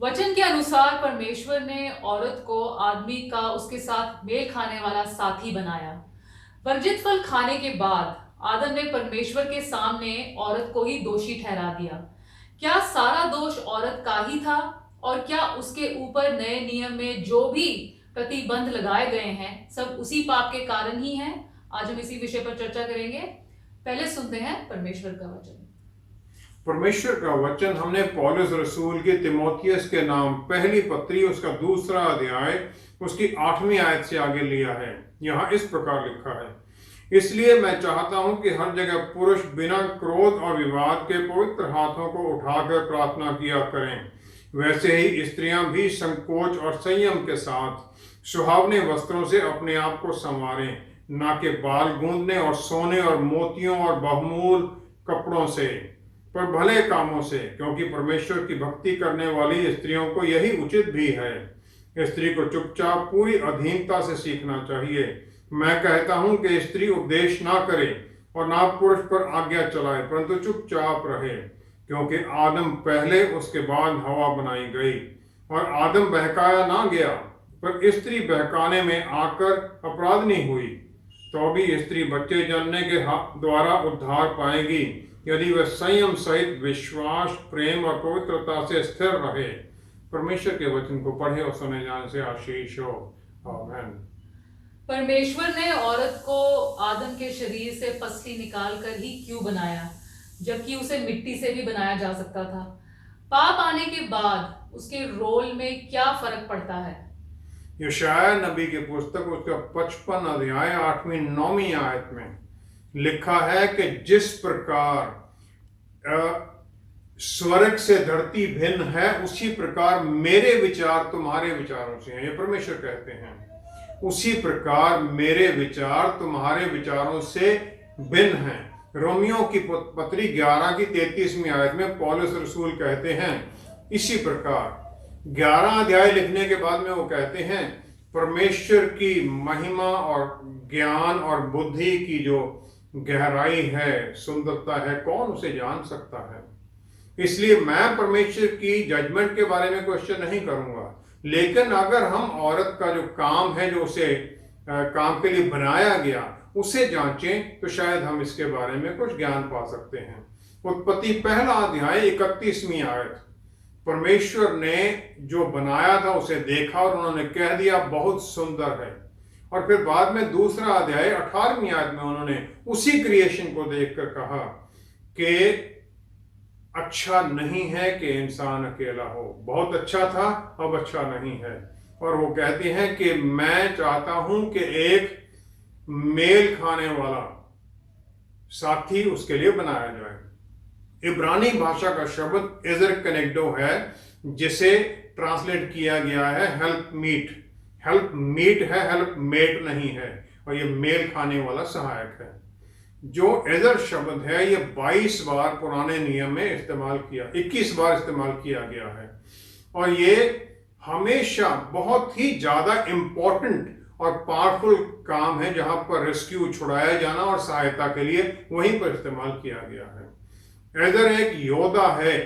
वचन के अनुसार परमेश्वर ने औरत को आदमी का उसके साथ मेल खाने वाला साथी बनाया। वर्जित फल खाने के बाद आदम ने परमेश्वर के सामने औरत को ही दोषी ठहरा दिया। क्या सारा दोष औरत का ही था? और क्या उसके ऊपर नए नियम में जो भी प्रतिबंध लगाए गए हैं सब उसी पाप के कारण ही हैं? आज हम इसी विषय पर चर्चा करेंगे। पहले सुनते हैं परमेश्वर का वचन। परमेश्वर का वचन हमने पौलुस रसूल की तिमोथियस के नाम पहली पत्री उसका दूसरा अध्याय उसकी 8वीं आयत से आगे लिया है। यहाँ इस प्रकार लिखा है, इसलिए मैं चाहता हूं कि हर जगह पुरुष बिना क्रोध और विवाद के पवित्र हाथों को उठाकर प्रार्थना किया करें। वैसे ही स्त्रियां भी संकोच और संयम के साथ सुहावने वस्त्रों से अपने आप को संवारें, ना कि बाल गूंदने और सोने और मोतियों और बहुमूल कपड़ों से, पर भले कामों से, क्योंकि परमेश्वर की भक्ति करने वाली स्त्रियों को यही उचित भी है। स्त्री को चुपचाप पूरी अधीनता से सीखना चाहिए। मैं कहता हूं कि स्त्री उपदेश ना करे और ना पुरुष पर आज्ञा चलाए, परंतु चुपचाप रहे, क्योंकि आदम पहले उसके बाद हवा बनाई गई, और आदम बहकाया ना गया, पर स्त्री बहकाने में आकर अपराधनी हुई। तो भी स्त्री बच्चे जन्मने के द्वारा उद्धार पाएगी, यदि वह संयम सहित विश्वास, प्रेम और पवित्रता से स्थिर रहे। परमेश्वर के वचन को पढ़े और सुने जाने से आशीष हो। आमीन। परमेश्वर ने औरत को आदम के शरीर से पसली निकालकर ही क्यों बनाया, जबकि उसे मिट्टी से भी बनाया जा सकता था? पाप आने के बाद उसके रोल में क्या फर्क पड़ता है? यशायाह नबी की पुस्तक उसका 55 अध्याय 8वीं 9वीं आयत में लिखा है कि जिस प्रकार स्वर्ग से धरती भिन्न है, उसी प्रकार मेरे विचार तुम्हारे विचारों से हैं। ये परमेश्वर कहते हैं, उसी प्रकार मेरे विचार तुम्हारे विचारों से भिन्न हैं। रोमियो की पत्री 11 की 33वीं आयत में पौलुस रसूल कहते हैं इसी प्रकार। 11 अध्याय लिखने के बाद में वो कहते हैं, परमेश्वर की महिमा और ज्ञान और बुद्धि की जो गहराई है, सुंदरता है, कौन उसे जान सकता है। इसलिए मैं परमेश्वर की जजमेंट के बारे में क्वेश्चन नहीं करूंगा, लेकिन अगर हम औरत का जो काम है, जो उसे काम के लिए बनाया गया, उसे जांचें तो शायद हम इसके बारे में कुछ ज्ञान पा सकते हैं। उत्पत्ति पहला अध्याय 31वीं आयत, परमेश्वर ने जो बनाया था उसे देखा और उन्होंने कह दिया बहुत सुंदर है। और फिर बाद में दूसरा अध्याय 18वीं आयत में उन्होंने उसी क्रिएशन को देखकर कहा कि अच्छा नहीं है कि इंसान अकेला हो। बहुत अच्छा था, अब अच्छा नहीं है। और वो कहते हैं कि मैं चाहता हूं कि एक मेल खाने वाला साथी उसके लिए बनाया जाए। इब्रानी भाषा का शब्द इजर कनेक्टो है, जिसे ट्रांसलेट किया गया है हेल्प मीट। हेल्प मीट है, हेल्प मेट नहीं है, और ये मेल खाने वाला सहायक है। जो एजर शब्द है ये 22 बार पुराने नियम में इस्तेमाल किया, 21 बार इस्तेमाल किया गया है, और ये हमेशा बहुत ही ज्यादा इंपॉर्टेंट और पावरफुल काम है, जहां पर रेस्क्यू, छुड़ाया जाना और सहायता के लिए वहीं पर इस्तेमाल किया गया है। एजर एक योद्धा है,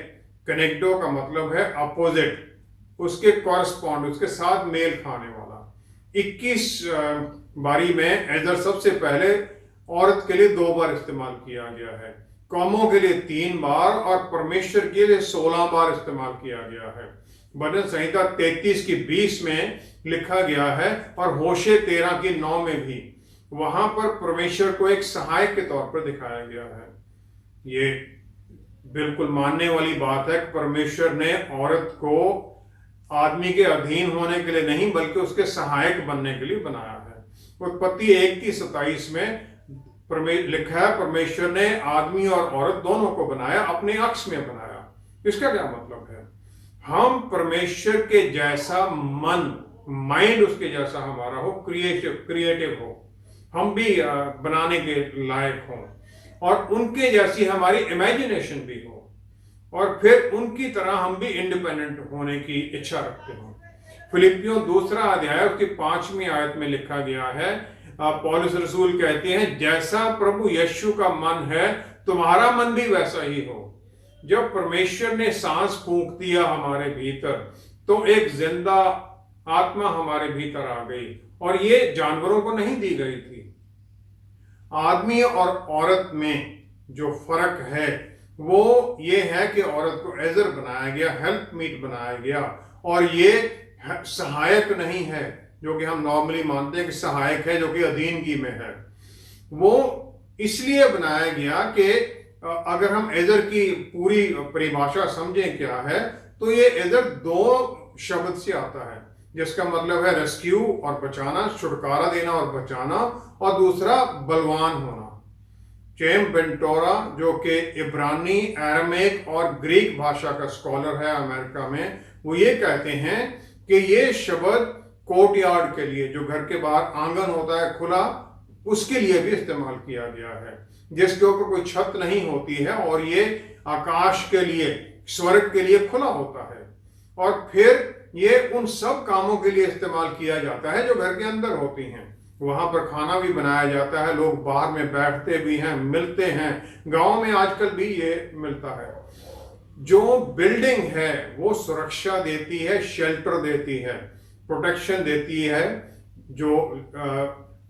कनेक्टो का मतलब है अपोजिट, उसके कॉरस्पॉन्ड, उसके साथ मेल खाने वाला। 21 बारी में एजर सबसे पहले औरत के लिए 2 बार इस्तेमाल किया गया है, कौमों के लिए 3 बार और परमेश्वर के लिए 16 बार इस्तेमाल किया गया है। भजन संहिता 33 की 20 में लिखा गया है, और होशे 13 की 9 में भी, वहां पर परमेश्वर को एक सहायक के तौर पर दिखाया गया है। ये बिल्कुल मानने वाली बात है कि परमेश्वर ने औरत को आदमी के अधीन होने के लिए नहीं, बल्कि उसके सहायक बनने के लिए बनाया है। उत्पत्ति 1:27 में लिखा है, परमेश्वर ने आदमी और औरत दोनों को बनाया, अपने अक्ष में बनाया। इसका क्या मतलब है? हम परमेश्वर के जैसा मन, माइंड उसके जैसा हमारा हो, क्रिएटिव हो, हम भी बनाने के लायक हों, और उनके जैसी हमारी इमेजिनेशन भी हो, और फिर उनकी तरह हम भी इंडिपेंडेंट होने की इच्छा रखते हो। फिलिपियों 2 अध्याय उसकी 5वीं आयत में लिखा गया है, पौलुस रसूल कहते हैं, जैसा प्रभु यीशु का मन है तुम्हारा मन भी वैसा ही हो। जब परमेश्वर ने सांस फूंक दिया हमारे भीतर, तो एक जिंदा आत्मा हमारे भीतर आ गई, और ये जानवरों को नहीं दी गई थी। आदमी और औरत में जो फर्क है वो ये है कि औरत को एजर बनाया गया, हेल्प मीट बनाया गया, और ये सहायक नहीं है जो कि हम नॉर्मली मानते हैं कि सहायक है, जो कि अधीनगी में है। वो इसलिए बनाया गया कि अगर हम एजर की पूरी परिभाषा समझें क्या है, तो ये एजर दो शब्द से आता है, जिसका मतलब है रेस्क्यू और बचाना, छुटकारा देना और बचाना, और दूसरा बलवान होना। चेम बेंटोरा, जो कि इब्रानी, अरामिक और ग्रीक भाषा का स्कॉलर है अमेरिका में, वो ये कहते हैं कि ये शब्द कोर्टयार्ड के लिए, जो घर के बाहर आंगन होता है खुला, उसके लिए भी इस्तेमाल किया गया है, जिसके ऊपर कोई छत नहीं होती है, और ये आकाश के लिए, स्वर्ग के लिए खुला होता है। और फिर ये उन सब कामों के लिए इस्तेमाल किया जाता है जो घर के अंदर होती हैं। वहां पर खाना भी बनाया जाता है, लोग बाहर में बैठते भी हैं, मिलते हैं। गांव में आजकल भी ये मिलता है। जो बिल्डिंग है वो सुरक्षा देती है, शेल्टर देती है, प्रोटेक्शन देती है, जो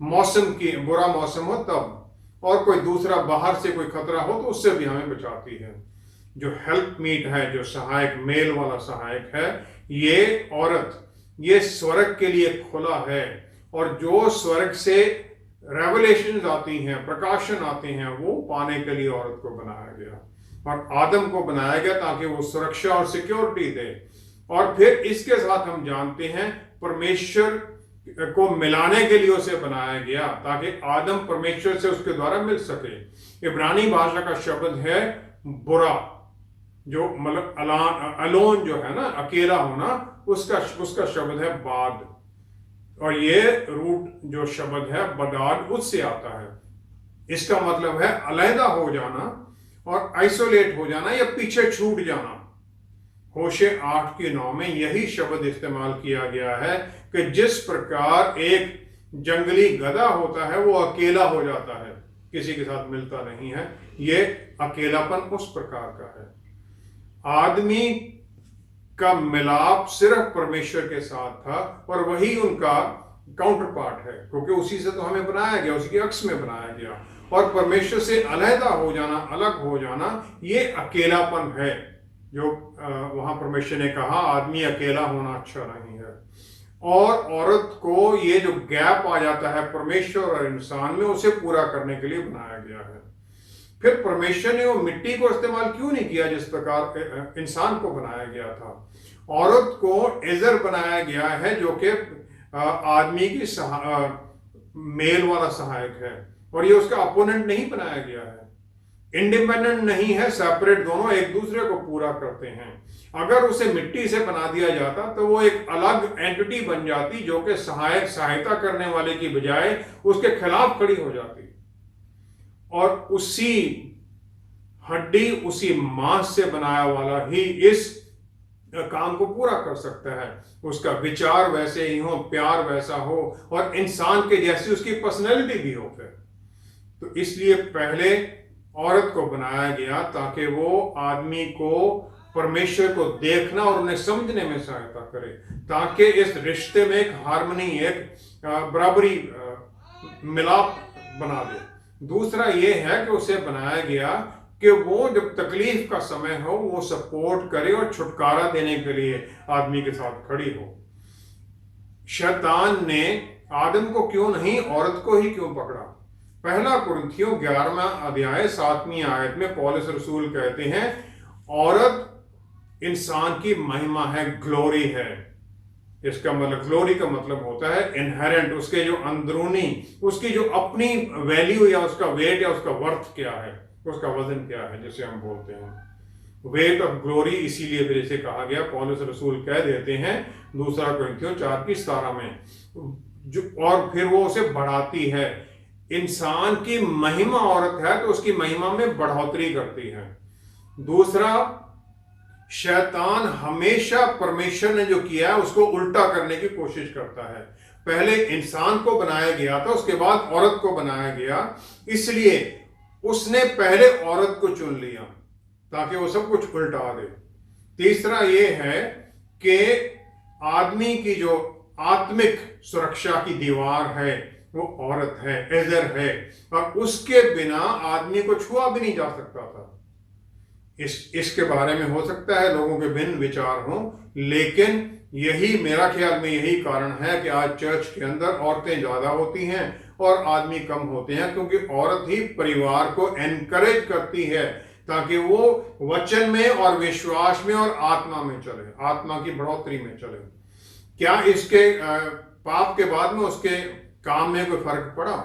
मौसम की बुरा मौसम हो तब, और कोई दूसरा बाहर से कोई खतरा हो तो उससे भी हमें बचाती है। जो हेल्प मीट है, जो सहायक, मेल वाला सहायक है, ये औरत, ये स्वर्ग के लिए खुला है, और जो स्वर्ग से रेवलेशंस आती हैं, प्रकाशन आते हैं, वो पाने के लिए औरत को बनाया गया, और आदम को बनाया गया ताकि वो सुरक्षा और सिक्योरिटी दे। और फिर इसके साथ हम जानते हैं परमेश्वर को मिलाने के लिए उसे बनाया गया, ताकि आदम परमेश्वर से उसके द्वारा मिल सके। इब्रानी भाषा का शब्द है बुरा, जो मतलब अलोन जो है ना, अकेला होना, उसका शब्द है बाद, और ये रूट जो शब्द है बदाद, उससे आता है। इसका मतलब है अलहदा हो जाना और आइसोलेट हो जाना या पीछे छूट जाना। होशे 8:9 में यही शब्द इस्तेमाल किया गया है कि जिस प्रकार एक जंगली गधा होता है वो अकेला हो जाता है, किसी के साथ मिलता नहीं है, ये अकेलापन उस प्रकार का है। आदमी का मिलाप सिर्फ परमेश्वर के साथ था, और वही उनका काउंटर पार्ट है, क्योंकि उसी से तो हमें बनाया गया, उसी के अक्स में बनाया गया। और परमेश्वर से अलहदा हो जाना, अलग हो जाना, ये अकेलापन है, जो वहां परमेश्वर ने कहा आदमी अकेला होना अच्छा नहीं है। और औरत को ये जो गैप आ जाता है परमेश्वर और इंसान में, उसे पूरा करने के लिए बनाया गया है। फिर परमेश्वर ने वो मिट्टी को इस्तेमाल क्यों नहीं किया जिस प्रकार इंसान को बनाया गया था? औरत को एजर बनाया गया है, जो कि आदमी की मेल वाला सहायक है, और ये उसका अपोनेंट नहीं बनाया गया है, इंडिपेंडेंट नहीं है, सेपरेट, दोनों एक दूसरे को पूरा करते हैं। अगर उसे मिट्टी से बना दिया जाता तो वो एक अलग एंटिटी बन जाती, जो कि सहायता करने वाले की बजाय उसके खिलाफ खड़ी हो जाती, और उसी हड्डी, उसी मांस से बनाया वाला ही इस काम को पूरा कर सकता है। उसका विचार वैसे ही हो, प्यार वैसा हो, और इंसान के जैसी उसकी पर्सनैलिटी भी हो। फिर तो इसलिए पहले औरत को बनाया गया ताकि वो आदमी को परमेश्वर को देखना और उन्हें समझने में सहायता करे, ताकि इस रिश्ते में एक हार्मनी, एक बराबरी, मिलाप बना दे। दूसरा ये है कि उसे बनाया गया कि वो जब तकलीफ का समय हो वो सपोर्ट करे और छुटकारा देने के लिए आदमी के साथ खड़ी हो। शैतान ने आदम को क्यों नहीं, औरत को ही क्यों पकड़ा? पहला कुरिन्थियों 11वां अध्याय 7वीं आयत में पौलुस रसूल कहते हैं, औरत इंसान की महिमा है, ग्लोरी है। इसका मतलब, ग्लोरी का मतलब होता है इनहेरेंट, उसके जो अंदरूनी, उसकी जो अपनी वैल्यू या उसका वेट या उसका वर्थ क्या है, उसका वजन क्या है, जिसे हम बोलते हैं वेट ऑफ ग्लोरी। इसीलिए फिर इसे कहा गया, पौलुस रसूल कह देते हैं 2 कुरिन्थियों 4:17 में, जो और फिर वो उसे बढ़ाती है। इंसान की महिमा औरत है तो उसकी महिमा में बढ़ोतरी करती है। दूसरा, शैतान हमेशा परमेश्वर ने जो किया है उसको उल्टा करने की कोशिश करता है। पहले इंसान को बनाया गया था, उसके बाद औरत को बनाया गया, इसलिए उसने पहले औरत को चुन लिया। ताकि वो सब कुछ उल्टा दे। तीसरा ये है कि आदमी की जो आत्मिक सुरक्षा की दीवार है वो औरत है, एजर है, और उसके बिना आदमी को छुआ भी नहीं जा सकता था। इसके बारे में हो सकता है लोगों के भिन्न विचार हों, लेकिन यही मेरा ख्याल में यही कारण है कि आज चर्च के अंदर औरतें ज्यादा होती हैं और आदमी कम होते हैं, क्योंकि औरत ही परिवार को एनकरेज करती है ताकि वो वचन में और विश्वास में और आत्मा में चले, आत्मा की बढ़ोतरी में चले। क्या इसके पाप के बाद में उसके काम में कोई फर्क पड़ा?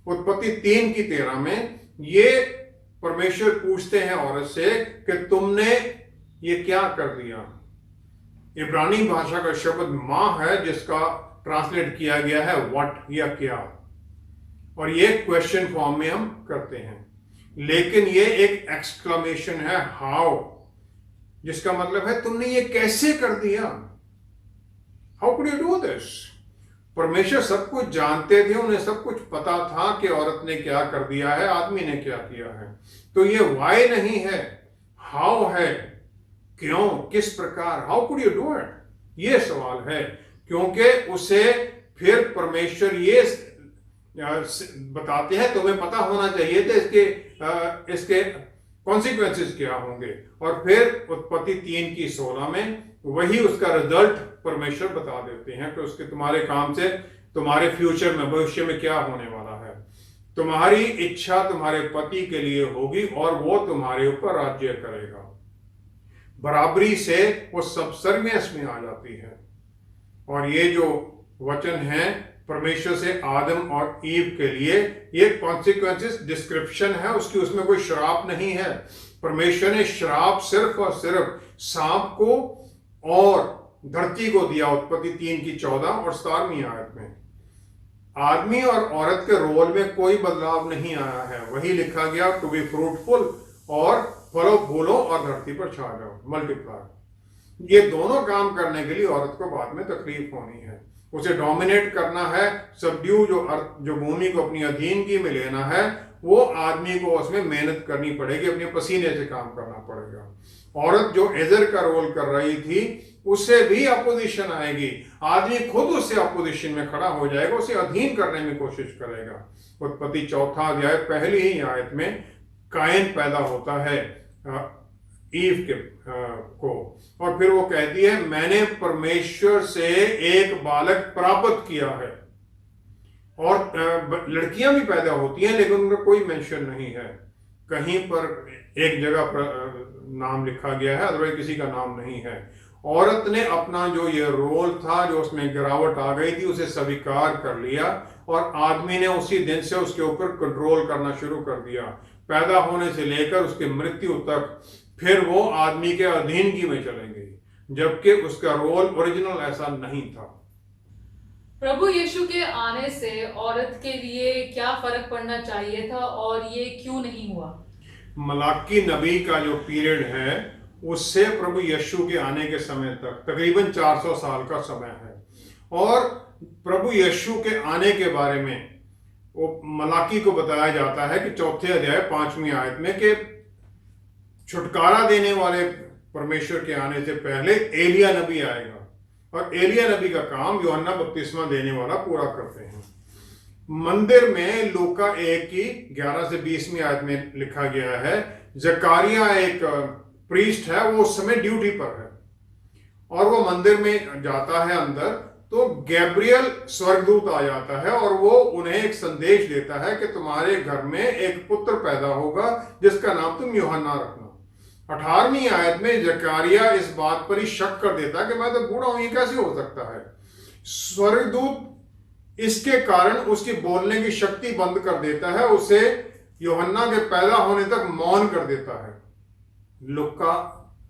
उत्पत्ति 3:13 में ये परमेश्वर पूछते हैं औरत से कि तुमने ये क्या कर दिया। इब्रानी भाषा का शब्द मां है जिसका ट्रांसलेट किया गया है व्हाट, या क्या, और ये क्वेश्चन फॉर्म में हम करते हैं, लेकिन ये एक एक्सक्लेमेशन है हाउ, जिसका मतलब है तुमने ये कैसे कर दिया। How could you do this? परमेश्वर सब कुछ जानते थे, उन्हें सब कुछ पता था कि औरत ने क्या कर दिया है, आदमी ने क्या किया है। तो ये वाई नहीं है, हाउ है, क्यों, किस प्रकार, how could you do it, ये सवाल है। क्योंकि उसे फिर परमेश्वर ये बताते हैं तुम्हें पता होना चाहिए था इसके कॉन्सिक्वेंसेस क्या होंगे, और फिर उत्पत्ति 3:16 में वही उसका रिजल्ट परमेश्वर बता देते हैं कि उसके तुम्हारे काम से तुम्हारे फ्यूचर में, भविष्य में क्या होने वाला है। तुम्हारी इच्छा तुम्हारे पति के लिए होगी और वो तुम्हारे ऊपर राज्य करेगा। बराबरी से वो सबसर्वियंस में आ जाती है। और ये जो वचन है परमेश्वर से आदम और ईव के लिए, ये कॉन्सिक्वेंसेस डिस्क्रिप्शन है उसकी, उसमें कोई श्राप नहीं है। परमेश्वर ने श्राप सिर्फ और सिर्फ सांप को और धरती को दिया, उत्पत्ति 3:14 और 17वीं आयत में। आदमी और औरत के रोल में कोई बदलाव नहीं आया है, वही लिखा गया टू बी फ्रूटफुल और फलो फूलो और धरती पर छा जाओ, मल्टीप्लाई। ये दोनों काम करने के लिए औरत को बाद में तकलीफ होनी है, उसे डोमिनेट करना है, सबड्यू जो भूमि को अपनी अधीनगी में लेना है, वो आदमी को उसमें मेहनत करनी पड़ेगी, अपने पसीने से काम करना पड़ेगा। औरत जो एजर का रोल कर रही थी उससे भी अपोजिशन आएगी, आदमी खुद उससे अपोजिशन में खड़ा हो जाएगा, उसे अधीन करने में कोशिश करेगा। उत्पत्ति 4 अध्याय पहली ही आयत में कायन पैदा होता है ईव को, और फिर वो कहती है मैंने परमेश्वर से एक बालक प्राप्त किया है। और लड़कियां भी पैदा होती हैं लेकिन उनका कोई मेंशन नहीं है, कहीं पर एक जगह पर नाम लिखा गया है, अदरवाइज किसी का नाम नहीं है। औरत ने अपना जो ये रोल था, जो उसमें गिरावट आ गई थी, उसे स्वीकार कर लिया और आदमी ने उसी दिन से उसके ऊपर कंट्रोल करना शुरू कर दिया, पैदा होने से लेकर उसकी मृत्यु तक। फिर वो आदमी के अधीनगी में चले गई, जबकि उसका रोल ओरिजिनल ऐसा नहीं था। प्रभु यीशु के आने से औरत के लिए क्या फर्क पड़ना चाहिए था और ये क्यों नहीं हुआ? मलाकी नबी का जो पीरियड है उससे प्रभु यीशु के आने के समय तक तकरीबन 400 साल का समय है, और प्रभु यीशु के आने के बारे में वो मलाकी को बताया जाता है कि 4 अध्याय 5वीं आयत में कि छुटकारा देने वाले परमेश्वर के आने से पहले एलिया नबी आएगा, और एलिया नबी का काम यूहन्ना बपतिस्मा देने वाला पूरा करते हैं। मंदिर में लूका 1:11 से 20वीं आयत में लिखा गया है, जकारिया एक प्रीस्ट है, वो उस समय ड्यूटी पर है और वो मंदिर में जाता है अंदर, तो गैब्रियल स्वर्गदूत आ जाता है और वो उन्हें एक संदेश देता है कि तुम्हारे घर में एक पुत्र पैदा होगा जिसका नाम तुम यूहन्ना रखना। 18वीं आयत में जकारिया इस बात पर ही शक कर देता है कि मैं तो बूढ़ा हूं, ये कैसे हो सकता है। स्वर्गदूत इसके कारण उसकी बोलने की शक्ति बंद कर देता है, उसे यूहन्ना के पैदा होने तक मौन कर देता है।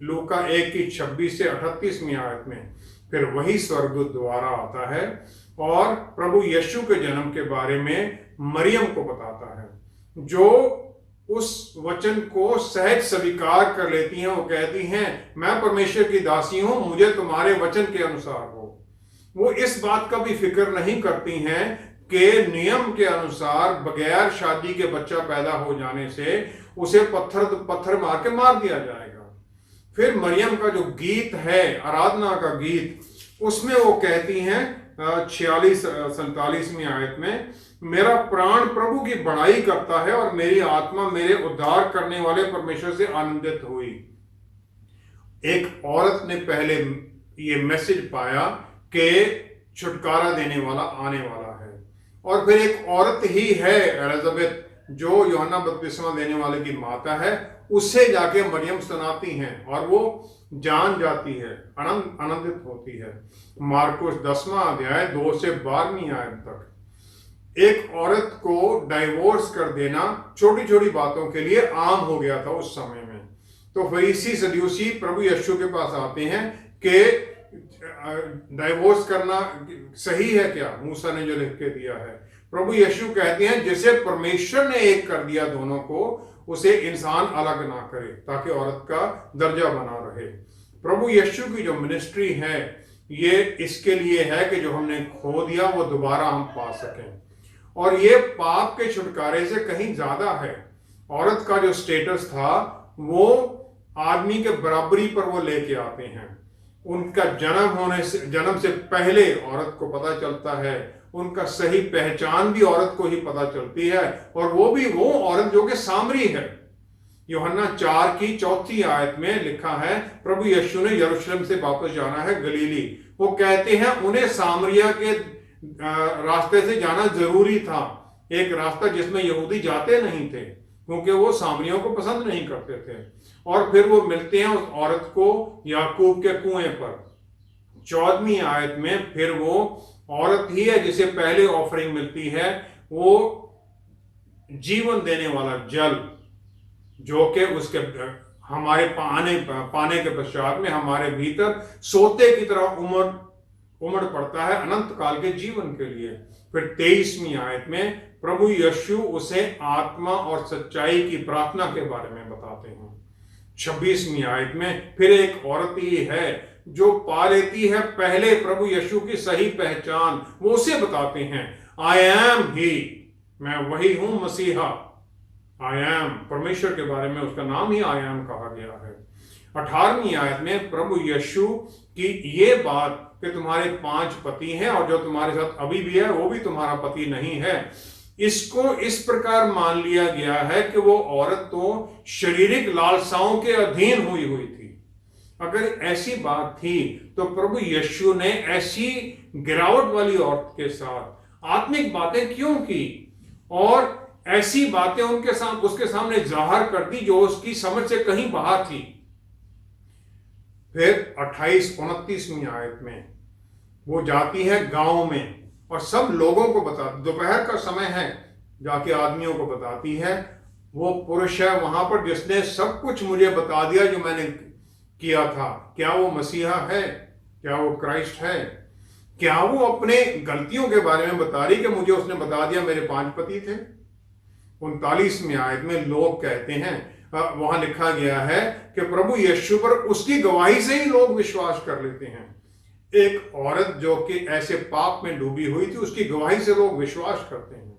लूका 1:26 से 38वीं आयत में फिर वही स्वर्गदूत दोबारा आता है और प्रभु यीशु के जन्म के बारे में मरियम को बताता है, जो उस वचन को सहज स्वीकार कर लेती हैं। वो कहती हैं मैं परमेश्वर की दासी हूं, मुझे तुम्हारे वचन के अनुसार हो। वो इस बात का भी फिक्र नहीं करती हैं कि नियम के अनुसार बगैर शादी के बच्चा पैदा हो जाने से उसे पत्थर मार के मार दिया जाएगा। फिर मरियम का जो गीत है, आराधना का गीत, उसमें वो कहती हैं 46-47वीं आयत में, मेरा प्राण प्रभु की बड़ाई करता है और मेरी आत्मा मेरे उद्धार करने वाले परमेश्वर से आनंदित हुई। एक औरत ने पहले ये मैसेज पाया कि छुटकारा देने वाला आने वाला है, और फिर एक औरत ही है एलिजाबेथ जो यूहन्ना बपतिस्मा देने वाले की माता है, उससे जाके मरियम सुनाती हैं और वो जान जाती है, आनंदित होती है। मार्कुस 10वां अध्याय 2 से 12वीं आयत तक। एक औरत को डाइवोर्स कर देना छोटी छोटी बातों के लिए आम हो गया था उस समय में। तो फरीसी सदूसी प्रभु यीशु के पास आते हैं कि डाइवोर्स करना सही है क्या, मूसा ने जो लिख के दिया है। प्रभु यीशु कहते हैं जिसे परमेश्वर ने एक कर दिया दोनों को, उसे इंसान अलग ना करे, ताकि औरत का दर्जा बना रहे। प्रभु यीशु की जो मिनिस्ट्री है ये इसके लिए है कि जो हमने खो दिया वो दोबारा हम पा सकें, और ये पाप के छुटकारे से कहीं ज्यादा है। औरत का जो स्टेटस था वो आदमी के बराबरी पर वो लेके आते हैं। उनका जन्म से पहले औरत को पता चलता है, उनका सही पहचान भी औरत को ही पता चलती है, और वो भी वो औरत जो कि सामरी है। यूहन्ना 4 आयत में लिखा है, प्रभु यीशु ने यरूशलेम से वापस जाना है गलीली। वो कहते हैं उन्हें सामरिया के रास्ते से जाना जरूरी था, एक रास्ता जिसमें यहूदी जाते नहीं थे क्योंकि वो सामरियों को पसंद नहीं करते थे। और फिर वो मिलते हैं उस औरत को याकूब के कुएं पर। 14वीं आयत में फिर वो औरत ही है जिसे पहले ऑफरिंग मिलती है, वो जीवन देने वाला जल, जो कि उसके हमारे पाने के पश्चात में हमारे भीतर सोते की तरह उमड़ पड़ता है अनंत काल के जीवन के लिए। फिर 23वीं आयत में प्रभु यीशु उसे आत्मा और सच्चाई की प्रार्थना के बारे में बताते हैं। 26वीं आयत में फिर एक औरत ही है जो पा लेती है पहले प्रभु यीशु की सही पहचान, वो उसे बताते हैं, आई एम ही, मैं वही हूं मसीहा। आई एम, परमेश्वर के बारे में उसका नाम ही आई एम कहा गया है। 18वीं आयत में प्रभु यीशु की ये बात कि तुम्हारे 5 पति हैं और जो तुम्हारे साथ अभी भी है वो भी तुम्हारा पति नहीं है, इसको इस प्रकार मान लिया गया है कि वो औरत तो शारीरिक लालसाओं के अधीन हुई थी। अगर ऐसी बात थी तो प्रभु यीशु ने ऐसी गिरावट वाली औरत के साथ आत्मिक बातें क्यों की, और ऐसी बातें उसके सामने जाहिर कर दी जो उसकी समझ से कहीं बाहर थी। फिर 28-29वीं आयत में वो जाती है गांव में और सब लोगों को दोपहर का समय है, जाके आदमियों को बताती है, वो पुरुष है वहां पर जिसने सब कुछ मुझे बता दिया जो मैंने किया था। क्या वो मसीहा है? क्या वो क्राइस्ट है? क्या वो अपने गलतियों के बारे में बता रही कि मुझे उसने बता दिया मेरे 5 पति थे? 39वीं आयत में लोग कहते हैं, वहां लिखा गया है कि प्रभु यीशु पर उसकी गवाही से ही लोग विश्वास कर लेते हैं। एक औरत जो कि ऐसे पाप में डूबी हुई थी, उसकी गवाही से लोग विश्वास करते हैं।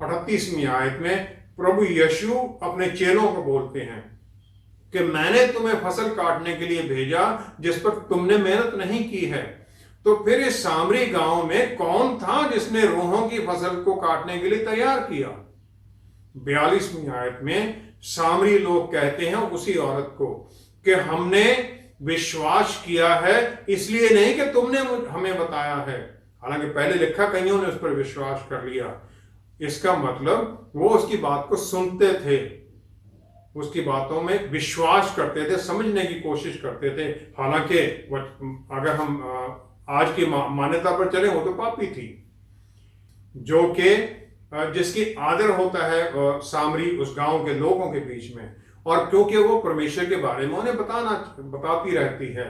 38वीं आयत में प्रभु यीशु अपने चेलों को बोलते हैं कि मैंने तुम्हें फसल काटने के लिए भेजा जिस पर तुमने मेहनत नहीं की है। तो फिर इस सामरी गांव में कौन था जिसने रूहों की फसल को काटने के लिए तैयार किया? 42वीं आयत में सामरी लोग कहते हैं उसी औरत को कि हमने विश्वास किया है, इसलिए नहीं कि तुमने हमें बताया है। हालांकि पहले लिखा कईयों ने उस पर विश्वास कर लिया। इसका मतलब वो उसकी बात को सुनते थे, उसकी बातों में विश्वास करते थे, समझने की कोशिश करते थे। हालांकि अगर हम आज की मान्यता पर चले, वो तो पापी थी, जो कि जिसकी आदर होता है सामरी उस गांव के लोगों के बीच में, और क्योंकि वो परमेश्वर के बारे में उन्हें बताती रहती है,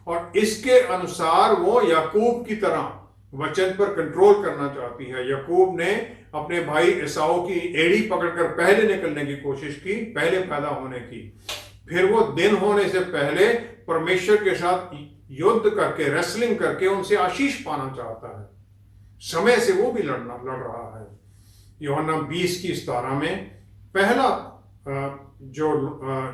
और इसके अनुसार वो याकूब की तरह वचन पर कंट्रोल करना चाहती है। याकूब ने अपने भाई एसाऊ की एड़ी पकड़कर पहले निकलने की कोशिश की, पहले पैदा होने की। फिर वो दिन होने से पहले परमेश्वर के साथ युद्ध करके, रेसलिंग करके उनसे आशीष पाना चाहता है। समय से वो भी लड़ रहा है। यूहन्ना 20:17 में पहला जो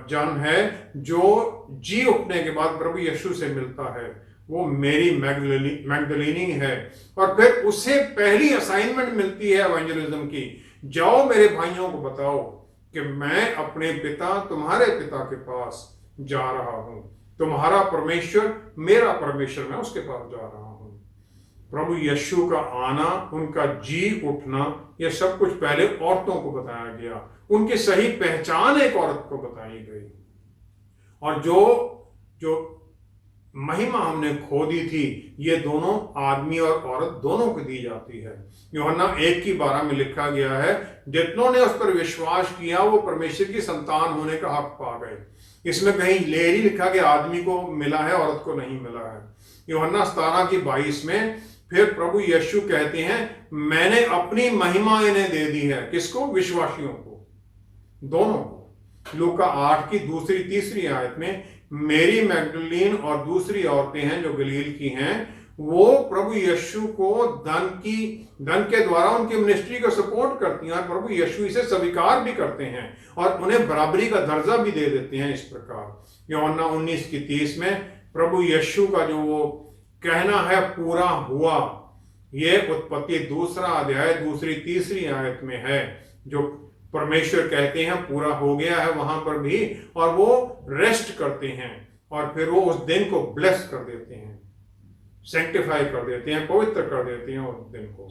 जन है जो जी उठने के बाद प्रभु यीशु से मिलता है, वो मेरी मैगदलीनी है। और फिर उसे पहली असाइनमेंट मिलती है एवेंजलिज्म की, जाओ मेरे भाइयों को बताओ कि मैं अपने पिता, तुम्हारे पिता के पास जा रहा हूं, तुम्हारा परमेश्वर मेरा परमेश्वर, मैं उसके पास जा रहा हूं। प्रभु यीशु का आना, उनका जी उठना, यह सब कुछ पहले औरतों को बताया गया, उनकी सही पहचान एक औरत को बताई गई। और जो जो महिमा हमने खो दी थी, ये दोनों, आदमी और औरत दोनों को दी जाती है। यूहन्ना 1:12 में लिखा गया है, जितनों ने उस पर विश्वास किया वो परमेश्वर की संतान होने का हक पा गए। इसमें कहीं लेर ही लिखा कि आदमी को मिला है, औरत को नहीं मिला है। यूहन्ना 17:22 में फिर प्रभु यीशु कहते हैं, मैंने अपनी महिमा इन्हें दे दी है। किसको? विश्वासियों को, दोनों को। लूका 8 की दूसरी तीसरी आयत में मेरी मैगदलीन और दूसरी औरतें हैं जो गलील की हैं, वो प्रभु यीशु को धन के द्वारा उनकी मिनिस्ट्री को सपोर्ट करती हैं, और प्रभु यीशु इसे स्वीकार भी करते हैं और उन्हें बराबरी का दर्जा भी दे देते हैं। इस प्रकार यूहन्ना 19:30 में प्रभु यीशु का जो वो कहना है पूरा हुआ, ये उत्पत्ति 2 अध्याय 2-3 आयत में है, जो परमेश्वर कहते हैं पूरा हो गया है वहां पर भी, और वो रेस्ट करते हैं और फिर वो उस दिन को ब्लेस कर देते हैं, सैंक्टिफाई कर देते हैं, पवित्र कर देते हैं उस दिन को।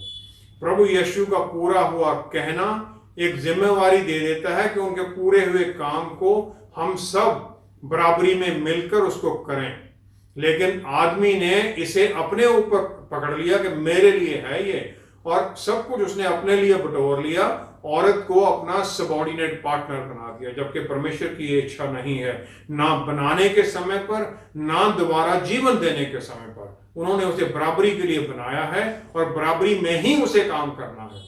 प्रभु यीशु का पूरा हुआ कहना एक जिम्मेवारी दे देता है कि उनके पूरे हुए काम को हम सब बराबरी में मिलकर उसको करें। लेकिन आदमी ने इसे अपने ऊपर पकड़ लिया कि मेरे लिए है ये, और सब कुछ उसने अपने लिए बटोर लिया, औरत को अपना सबऑर्डिनेट पार्टनर बना दिया, जबकि परमेश्वर की ये इच्छा नहीं है, ना बनाने के समय पर, ना दोबारा जीवन देने के समय पर। उन्होंने उसे बराबरी के लिए बनाया है और बराबरी में ही उसे काम करना है।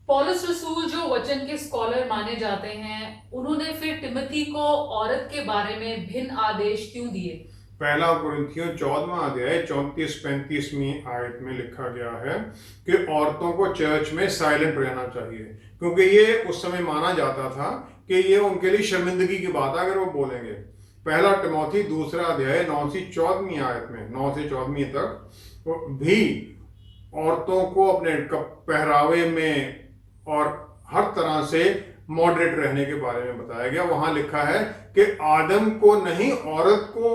पौलुस रसूल जो वचन के स्कॉलर माने जाते हैं, उन्होंने फिर तिमोथी को औरत के बारे में भिन्न आदेश क्यों दिए? पहला कुरिन्थियों 14वां अध्याय 34-35 आयत में लिखा गया है कि औरतों को चर्च में साइलेंट रहना चाहिए, क्योंकि ये उस समय माना जाता था कि ये उनके लिए शर्मिंदगी की बात है अगर वो बोलेंगे। पहला तिमोथी 2 अध्याय 9-14 आयत में, 9 से 14 तक भी औरतों को अपने पहरावे में और हर तरह से मॉडरेट रहने के बारे में बताया गया। वहां लिखा है कि आदम को नहीं, औरत को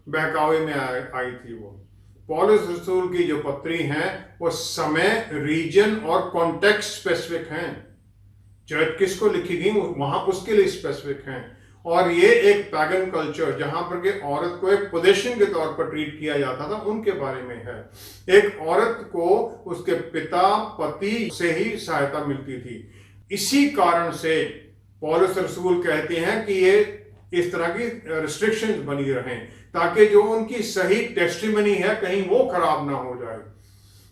बहकावे में आई थी वो। पौलुस रसूल की जो पत्री हैं वो समय, रीजन और कॉन्टेक्स्ट स्पेसिफिक हैं। चर्च किसको लिखी गई वहां उसके लिए स्पेसिफिक हैं। और ये एक पैगन कल्चर जहां पर के औरत को एक पोजीशन के तौर पर ट्रीट किया जाता था, उनके बारे में है। एक औरत को उसके पिता, पति से ही सहायता मिलती थी। इसी कारण से पौलुस रसूल कहते हैं कि ये इस तरह की रिस्ट्रिक्शंस बनी रहें, ताकि जो उनकी सही टेस्टिमनी है कहीं वो खराब ना हो जाए।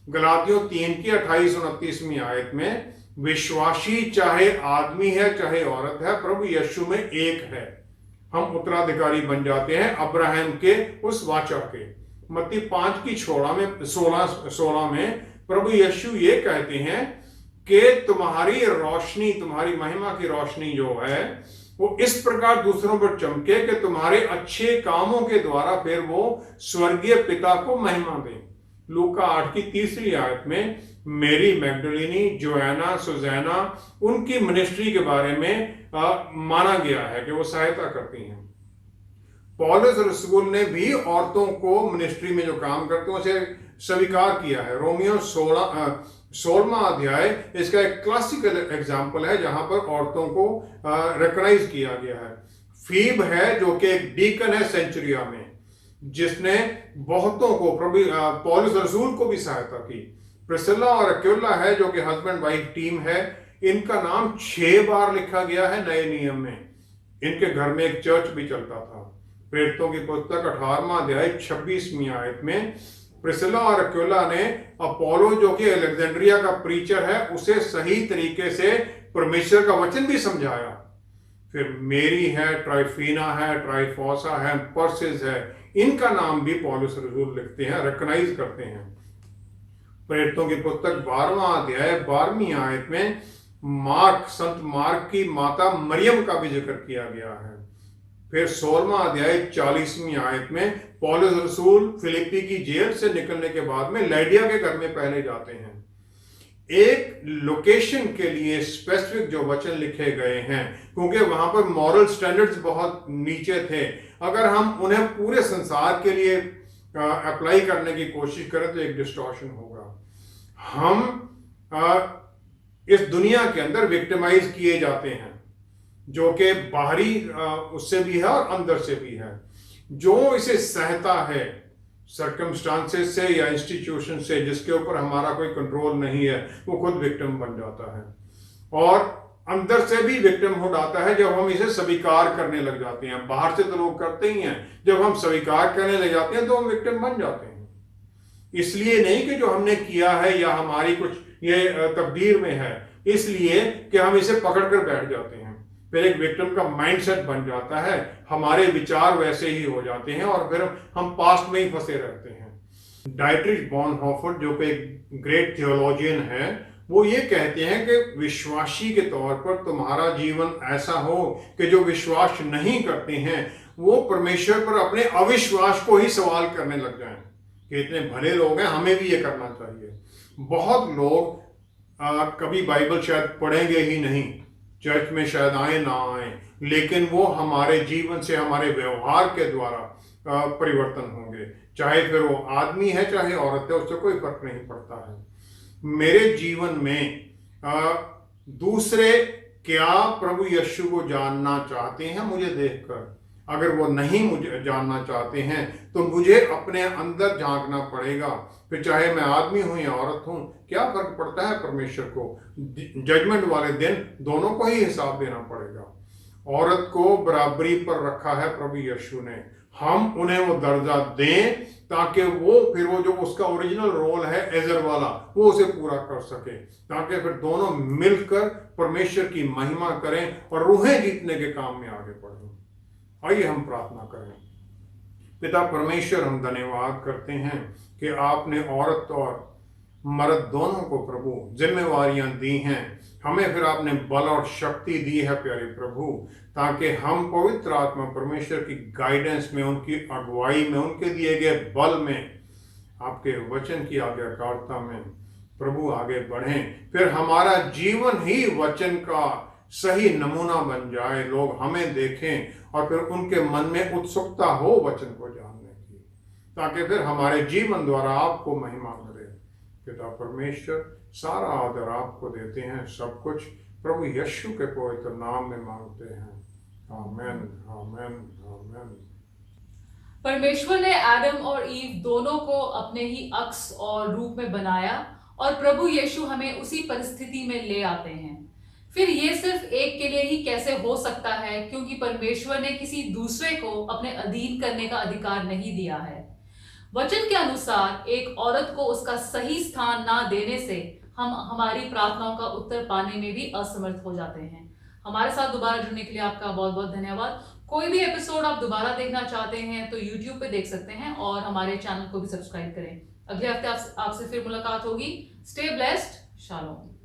गलातियों 3:28-29 आयत में, विश्वासी चाहे आदमी है चाहे औरत है, प्रभु यीशु में एक है। हम उत्तराधिकारी बन जाते हैं अब्राहम के उस वाचा के। मत्ती 5:16 में प्रभु यीशु ये कहते हैं कि तुम्हारी रोशनी, तुम्हारी महिमा की रोशनी जो है वो इस प्रकार दूसरों पर चमके कि तुम्हारे अच्छे कामों के द्वारा फिर वो स्वर्गीय पिता को महिमा दें। लूका 8:3 आयत में मेरी मैगदलीनी, जोआना, सुजैना, उनकी मिनिस्ट्री के बारे में माना गया है कि वो सहायता करती हैं। पौलुस रसूल ने भी औरतों को मिनिस्ट्री में जो काम करते हैं उसे स्वीकार किया है। रोमियो 16वां अध्याय इसका एक क्लासिकल एग्जाम्पल है जहां पर औरतों को रिकॉग्नाइज किया गया है। फीब है जो कि एक डीकन है सेंचुरिया में, जिसने बहुतों को, पौलुस रसूल को भी सहायता की। प्रिसिला और अक्विला है जो कि हस्बैंड वाइफ टीम है, इनका नाम 6 बार लिखा गया है नए नियम में। इनके घर में एक चर्च भी चलता था। प्रेरितों की पुस्तक 18वां अध्याय 26वीं आयत में प्रिसिला और अक्विला ने अपोलो जो कि अलेक्जेंड्रिया का प्रीचर है उसे सही तरीके से परमेश्वर का वचन भी समझाया। फिर मेरी है, ट्राइफीना है, ट्राइफोसा है, पर्सिस है, इनका नाम भी पौलुस रसूल लिखते हैं, रिकॉग्नाइज करते हैं। प्रेरितों की पुस्तक 12वां अध्याय 12वीं आयत में संत मार्क की माता मरियम का भी जिक्र किया गया है। फिर 16वां अध्याय 40वीं आयत में पौलुस रसूल फिलिप्पी की जेल से निकलने के बाद में लैडिया के घर में पहले जाते हैं। एक लोकेशन के लिए स्पेसिफिक जो वचन लिखे गए हैं, क्योंकि वहां पर मॉरल स्टैंडर्ड्स बहुत नीचे थे। अगर हम उन्हें पूरे संसार के लिए अप्लाई करने की कोशिश करें तो एक डिस्टॉर्शन होगा। हम इस दुनिया के अंदर विक्टिमाइज किए जाते हैं, जो कि बाहरी उससे भी है और अंदर से भी है। जो इसे सहता है सर्कमस्टांसेस से या इंस्टीट्यूशन से जिसके ऊपर हमारा कोई कंट्रोल नहीं है, वो खुद विक्टिम बन जाता है। और अंदर से भी विक्टिम हो जाता है जब हम इसे स्वीकार करने लग जाते हैं। बाहर से तो लोग करते ही हैं, जब हम स्वीकार करने लग जाते हैं तो हम विक्टिम बन जाते हैं। इसलिए नहीं कि जो हमने किया है या हमारी कुछ ये तकदीर में है, इसलिए कि हम इसे पकड़ कर बैठ जाते हैं। फिर एक विक्टिम का माइंडसेट बन जाता है, हमारे विचार वैसे ही हो जाते हैं और फिर हम पास्ट में ही फंसे रहते हैं। डाइट्रिच बॉनहोफर जो कि एक ग्रेट थियोलॉजियन है, वो ये कहते हैं कि विश्वासी के तौर पर तुम्हारा जीवन ऐसा हो कि जो विश्वास नहीं करते हैं वो परमेश्वर पर अपने अविश्वास को ही सवाल करने लग जाएं कि इतने भले लोग हैं, हमें भी ये करना चाहिए। बहुत लोग कभी बाइबल शायद पढ़ेंगे ही नहीं, चर्च में शायद आए ना आए, लेकिन वो हमारे जीवन से, हमारे व्यवहार के द्वारा परिवर्तन होंगे। चाहे फिर वो आदमी है चाहे औरत है, उससे कोई फर्क नहीं पड़ता है। मेरे जीवन में दूसरे क्या प्रभु यीशु को जानना चाहते हैं मुझे देखकर? अगर वो नहीं मुझे जानना चाहते हैं तो मुझे अपने अंदर झांकना पड़ेगा। फिर चाहे मैं आदमी हूं या औरत हूं, क्या फर्क पड़ता है? परमेश्वर को जजमेंट वाले दिन दोनों को ही हिसाब देना पड़ेगा। औरत को बराबरी पर रखा है प्रभु यीशु ने, हम उन्हें वो दर्जा दें ताकि वो फिर वो जो उसका ओरिजिनल रोल है एजर वाला, वो उसे पूरा कर सके, ताकि फिर दोनों मिलकर परमेश्वर की महिमा करें और रूहें जीतने के काम में आगे बढ़ें। आइए हम प्रार्थना करें। पिता परमेश्वर, हम धन्यवाद करते हैं कि आपने औरत और मर्द दोनों को प्रभु जिम्मेवारियां दी हैं। हमें फिर आपने बल और शक्ति दी है प्यारे प्रभु, ताकि हम पवित्र आत्मा परमेश्वर की गाइडेंस में, उनकी अगुवाई में, उनके दिए गए बल में, आपके वचन की आज्ञाकारिता में प्रभु आगे बढ़ें। फिर हमारा जीवन ही वचन का सही नमूना बन जाए, लोग हमें देखें और फिर उनके मन में उत्सुकता हो वचन को जानने की, ताकि फिर हमारे जीवन द्वारा आपको महिमा मिले। पिता परमेश्वर, सारा आदर आपको देते हैं, सब कुछ प्रभु यीशु के पवित्र नाम में मांगते हैं। आमेन, आमेन, आमेन। परमेश्वर ने आदम और ईव दोनों को अपने ही अक्स और रूप में बनाया और प्रभु यीशु हमें उसी परिस्थिति में ले आते हैं। फिर ये सिर्फ एक के लिए ही कैसे हो सकता है? क्योंकि परमेश्वर ने किसी दूसरे को अपने अधीन करने का अधिकार नहीं दिया है। वचन के अनुसार एक औरत को उसका सही स्थान ना देने से हम हमारी प्रार्थनाओं का उत्तर पाने में भी असमर्थ हो जाते हैं। हमारे साथ दोबारा जुड़ने के लिए आपका बहुत बहुत धन्यवाद। कोई भी एपिसोड आप दोबारा देखना चाहते हैं तो YouTube पे देख सकते हैं और हमारे चैनल को भी सब्सक्राइब करें। अगले हफ्ते आपसे फिर मुलाकात होगी। Stay blessed. शालोम।